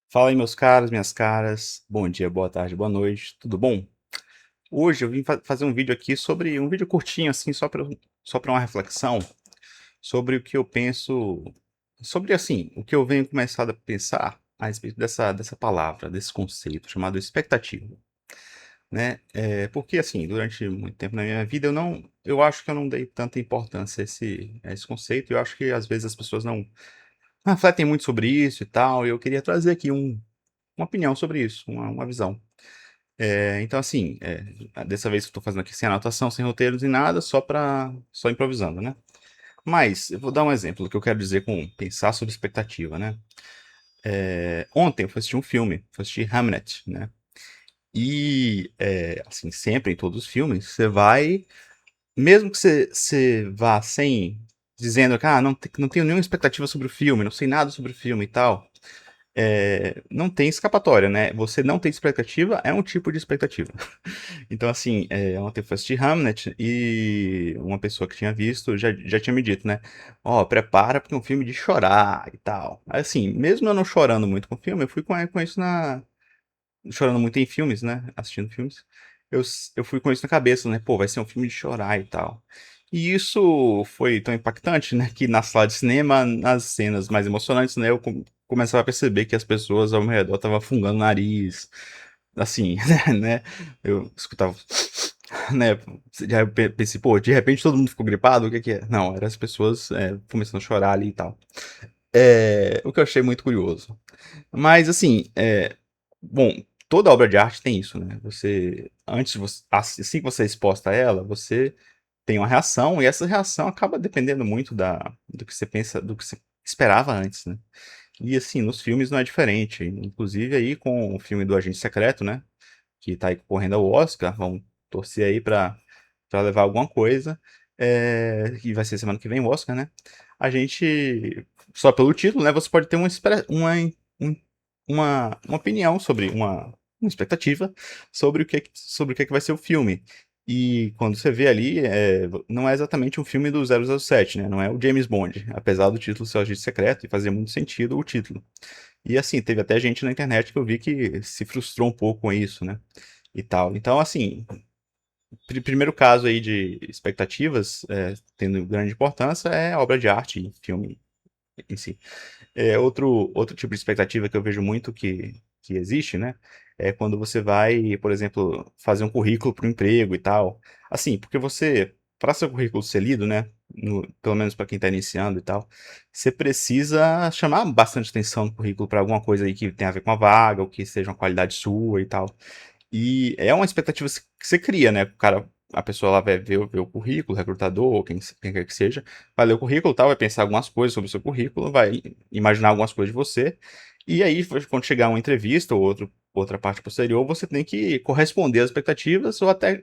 Fala aí, meus caros, minhas caras. Bom dia, boa tarde, boa noite. Tudo bom? Hoje eu vim fazer um vídeo aqui sobre um vídeo curtinho, assim, só para uma reflexão sobre o que eu penso, sobre assim, o que eu venho começado a pensar a respeito dessa palavra, desse conceito chamado expectativa, né? Porque assim, durante muito tempo na minha vida eu acho que eu não dei tanta importância a esse conceito. Eu acho que às vezes as pessoas não refletem muito sobre isso e tal. E eu queria trazer aqui uma opinião sobre isso, uma visão. Então, assim, dessa vez que eu tô fazendo aqui sem anotação, sem roteiros e nada, só improvisando, né? Mas eu vou dar um exemplo do que eu quero dizer com pensar sobre expectativa, né? Ontem eu fui assistir um filme, fui assistir Hamlet, né? E, assim, sempre em todos os filmes, você vai, mesmo que você vá sem, dizendo que, não tenho nenhuma expectativa sobre o filme, não sei nada sobre o filme e tal, não tem escapatória, né? Você não tem expectativa, é um tipo de expectativa. Então, assim, ontem eu fui assistir Hamlet e uma pessoa que tinha visto já tinha me dito, né? Ó, prepara porque é um filme de chorar e tal. Assim, mesmo eu não chorando muito com o filme, eu fui com isso chorando muito em filmes, né? Assistindo filmes. Eu fui com isso na cabeça, né? Pô, vai ser um filme de chorar e tal. E isso foi tão impactante, né? Que na sala de cinema, nas cenas mais emocionantes, né? Eu começava a perceber que as pessoas ao meu redor estavam fungando o nariz, assim, né? Eu escutava, né? Já pensei, pô, de repente todo mundo ficou gripado, o que que é? Não, eram as pessoas começando a chorar ali e tal. O que eu achei muito curioso. Mas, assim, bom, toda obra de arte tem isso, né? Antes de você, assim que você é exposta a ela, você tem uma reação, e essa reação acaba dependendo muito do que você pensa, do que você esperava antes, né? E, assim, nos filmes não é diferente. Inclusive aí com o filme do Agente Secreto, né? Que tá aí correndo ao Oscar, vamos torcer aí pra levar alguma coisa, que vai ser semana que vem o Oscar, né? A gente, só pelo título, né, você pode ter um- uma opinião sobre, uma expectativa sobre o que é que vai ser o filme. E quando você vê ali, não é exatamente um filme do 007, né? Não é o James Bond, apesar do título ser o Agente Secreto e fazer muito sentido o título. E assim, teve até gente na internet que eu vi que se frustrou um pouco com isso, né? E tal. Então, assim, primeiro caso aí de expectativas, tendo grande importância, é a obra de arte e filme em si. Outro tipo de expectativa que eu vejo muito que existe, né? É quando você vai, por exemplo, fazer um currículo para um emprego e tal. Assim, porque para seu currículo ser lido, né? Pelo menos para quem está iniciando e tal, você precisa chamar bastante atenção no currículo para alguma coisa aí que tenha a ver com a vaga, ou que seja uma qualidade sua e tal. E é uma expectativa que você cria, né? A pessoa lá vai ver o currículo, o recrutador, ou quem quer que seja, vai ler o currículo e tal, vai pensar algumas coisas sobre o seu currículo, vai imaginar algumas coisas de você, e aí, quando chegar uma entrevista ou outra parte posterior, você tem que corresponder às expectativas ou até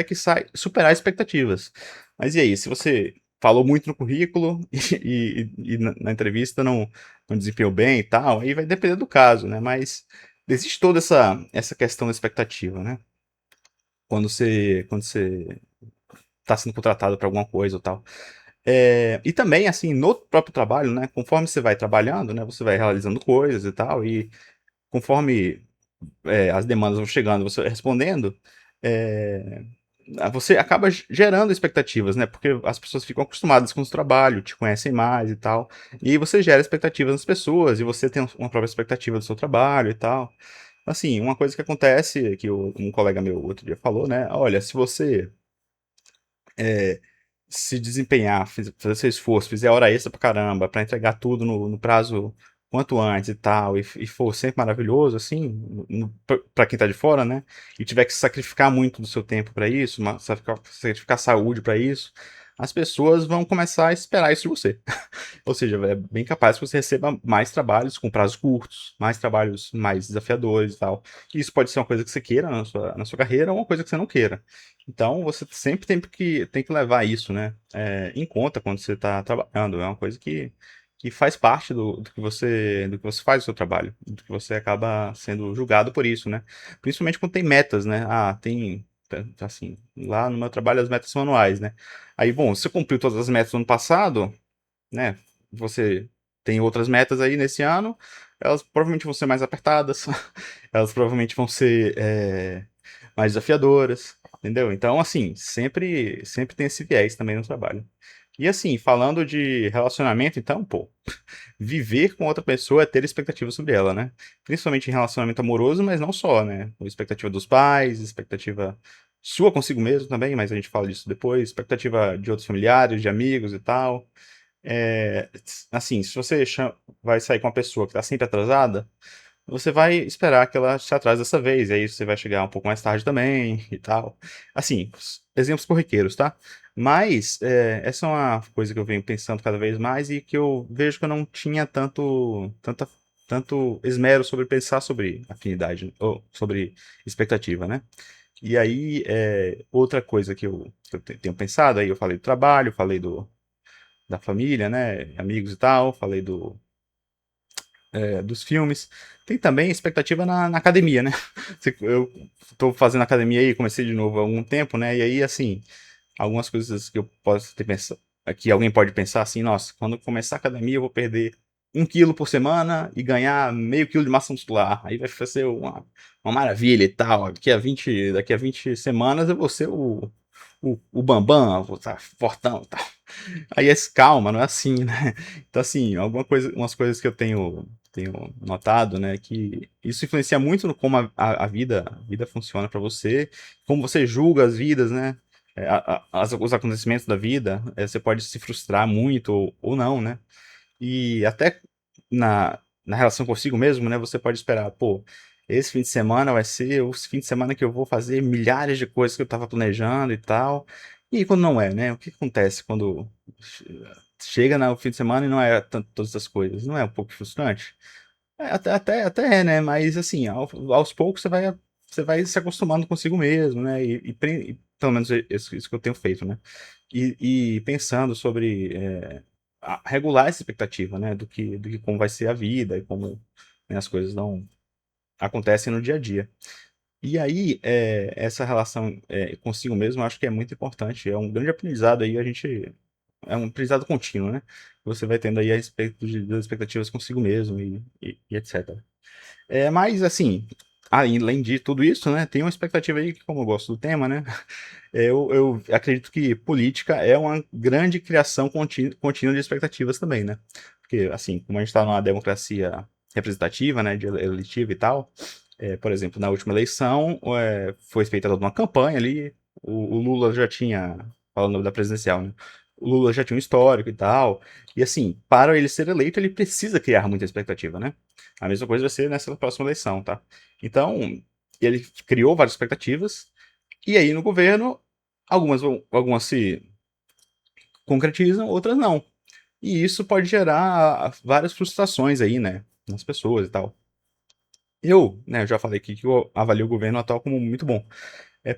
que superar as expectativas. Mas e aí, se você falou muito no currículo e na entrevista não desempenhou bem e tal, aí vai depender do caso, né? Mas existe toda essa questão da expectativa, né? Quando você está sendo contratado para alguma coisa ou tal. E também, assim, no próprio trabalho, né? Conforme você vai trabalhando, né? Você vai realizando coisas e tal, e conforme as demandas vão chegando, você vai respondendo, é, você acaba gerando expectativas, né? Porque as pessoas ficam acostumadas com o seu trabalho, te conhecem mais e tal. E aí você gera expectativas nas pessoas, e você tem uma própria expectativa do seu trabalho e tal. Assim, uma coisa que acontece, que um colega meu outro dia falou, né? Olha, se você é, se desempenhar, fazer seu esforço, fizer hora extra pra caramba, pra entregar tudo no prazo quanto antes e tal, e for sempre maravilhoso, assim, pra quem tá de fora, né? E tiver que sacrificar muito do seu tempo pra isso, sacrificar saúde pra isso, as pessoas vão começar a esperar isso de você. Ou seja, é bem capaz que você receba mais trabalhos com prazos curtos, mais trabalhos mais desafiadores e tal. Isso pode ser uma coisa que você queira na sua carreira ou uma coisa que você não queira. Então, você sempre tem que levar isso, né, em conta quando você está trabalhando. É uma coisa que faz parte do que você faz no seu trabalho, do que você acaba sendo julgado por isso, né? Principalmente quando tem metas, né? Assim, lá no meu trabalho as metas são anuais, né? Aí, bom, você cumpriu todas as metas do ano passado, né? Você tem outras metas aí nesse ano, elas provavelmente vão ser mais apertadas, elas provavelmente vão ser mais desafiadoras, entendeu? Então, assim, sempre tem esse viés também no trabalho. E assim, falando de relacionamento, então, pô, viver com outra pessoa é ter expectativa sobre ela, né? Principalmente em relacionamento amoroso, mas não só, né? Expectativa dos pais, expectativa sua consigo mesmo também, mas a gente fala disso depois, expectativa de outros familiares, de amigos e tal. Assim, se você vai sair com uma pessoa que está sempre atrasada, você vai esperar que ela se atrase dessa vez, e aí você vai chegar um pouco mais tarde também e tal. Assim, exemplos corriqueiros, tá? Mas essa é uma coisa que eu venho pensando cada vez mais e que eu vejo que eu não tinha tanto esmero sobre pensar sobre afinidade, ou sobre expectativa, né? E aí, outra coisa que eu tenho pensado, aí eu falei do trabalho, falei da família, né? Amigos e tal, falei dos filmes. Tem também expectativa na academia, né? Eu tô fazendo academia aí, comecei de novo há algum tempo, né? E aí, assim, algumas coisas que eu posso ter pensado, que alguém pode pensar assim, nossa, quando eu começar a academia eu vou perder 1 quilo por semana e ganhar meio quilo de massa muscular. Aí vai ser uma maravilha e tal. Daqui a 20 semanas eu vou ser o Bambam, vou estar fortão e tal. Aí calma, não é assim, né? Então, assim, umas coisas que eu tenho notado, né, que isso influencia muito no como a vida funciona para você, como você julga as vidas, né? Os acontecimentos da vida, você pode se frustrar muito ou não, né? E até na relação consigo mesmo, né? Você pode esperar, pô, esse fim de semana vai ser o fim de semana que eu vou fazer milhares de coisas que eu estava planejando e tal. E quando não é, né? O que acontece quando chega no fim de semana e não é todas essas coisas? Não é um pouco frustrante? Até é, né? Mas assim, aos poucos você vai se acostumando consigo mesmo, né? E pelo menos isso que eu tenho feito, né? E pensando sobre regular essa expectativa, né? Do que como vai ser a vida e como, né, as coisas não acontecem no dia a dia. E aí, essa relação consigo mesmo, eu acho que é muito importante. É um grande aprendizado aí, é um aprendizado contínuo, né? Você vai tendo aí a respeito das expectativas consigo mesmo e etc. Mas, assim, além de tudo isso, né, tem uma expectativa aí que, como eu gosto do tema, né, eu acredito que política é uma grande criação contínua de expectativas também, né? Porque, assim, como a gente está numa democracia representativa, né, de eletiva e tal, por exemplo, na última eleição, foi feita toda uma campanha ali, o Lula já tinha, falando da presidencial, né, o Lula já tinha um histórico e tal, e assim, para ele ser eleito, ele precisa criar muita expectativa, né? A mesma coisa vai ser nessa próxima eleição, tá? Então, ele criou várias expectativas, e aí no governo, algumas se concretizam, outras não. E isso pode gerar várias frustrações aí, né, nas pessoas e tal. Eu já falei aqui que eu avalio o governo atual como muito bom.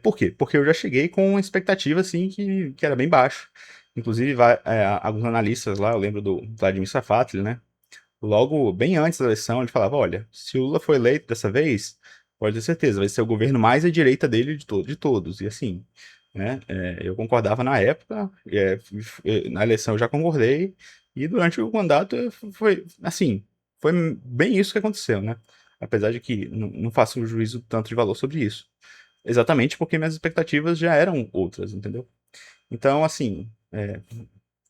Por quê? Porque eu já cheguei com uma expectativa, assim, que era bem baixa. Inclusive, alguns analistas lá, eu lembro do Vladimir Safatli, né, logo bem antes da eleição, ele falava: olha, se o Lula for eleito dessa vez, pode ter certeza, vai ser o governo mais à direita dele de todos. E assim, né, eu concordava na época, na eleição eu já concordei, e durante o mandato foi assim, foi bem isso que aconteceu, né? Apesar de que não faço um juízo tanto de valor sobre isso. Exatamente porque minhas expectativas já eram outras, entendeu? Então, assim,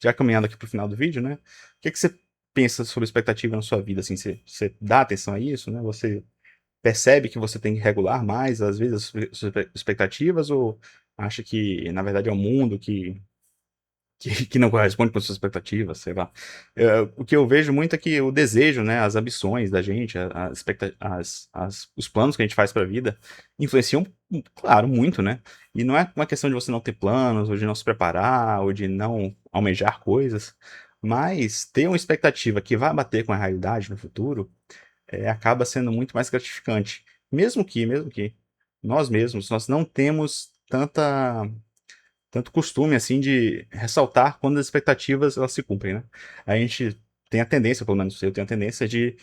já caminhando aqui pro final do vídeo, né? O que você pensa sobre expectativa na sua vida? Assim, você dá atenção a isso, né? Você percebe que você tem que regular mais, às vezes, as suas expectativas, ou acha que, na verdade, é o mundo que não corresponde com as suas expectativas, sei lá. O que eu vejo muito é que o desejo, né, as ambições da gente, os planos que a gente faz para a vida, influenciam, claro, muito, né? E não é uma questão de você não ter planos, ou de não se preparar, ou de não almejar coisas, mas ter uma expectativa que vai bater com a realidade no futuro, acaba sendo muito mais gratificante. Mesmo que nós mesmos, nós não temos tanto costume assim de ressaltar quando as expectativas elas se cumprem, né? A gente tem a tendência, pelo menos eu tenho a tendência de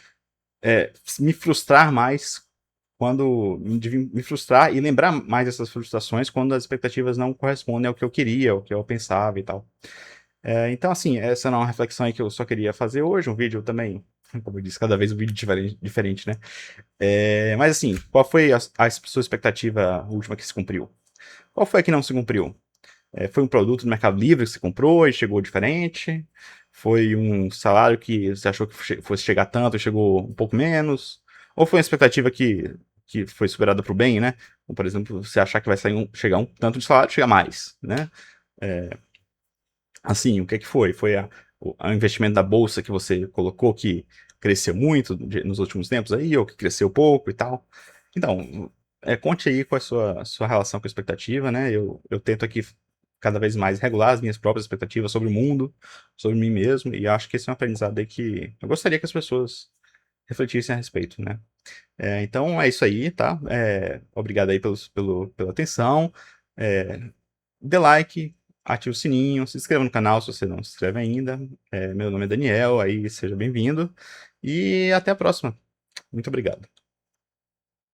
me frustrar mais de me frustrar e lembrar mais dessas frustrações quando as expectativas não correspondem ao que eu queria, ao que eu pensava e tal. Então, assim, essa não é uma reflexão aí que eu só queria fazer hoje, um vídeo também, como eu disse, cada vez um vídeo diferente, né? Mas assim, qual foi a sua expectativa última que se cumpriu? Qual foi a que não se cumpriu? Foi um produto do Mercado Livre que você comprou e chegou diferente? Foi um salário que você achou que fosse chegar tanto e chegou um pouco menos? Ou foi uma expectativa que foi superada para o bem, né? Como, por exemplo, você achar que vai chegar um tanto de salário, chega mais, né? Assim, o que é que foi? Foi o investimento da bolsa que você colocou que cresceu muito nos últimos tempos aí, ou que cresceu pouco e tal? Então, conte aí qual é a sua relação com a expectativa, né? Eu tento aqui cada vez mais regular as minhas próprias expectativas sobre o mundo, sobre mim mesmo, e acho que esse é um aprendizado aí que eu gostaria que as pessoas refletissem a respeito, né? Então é isso aí, tá? Obrigado aí pela atenção. É, Dê like, ative o sininho, se inscreva no canal se você não se inscreve ainda. Meu nome é Daniel, aí seja bem-vindo. E até a próxima. Muito obrigado.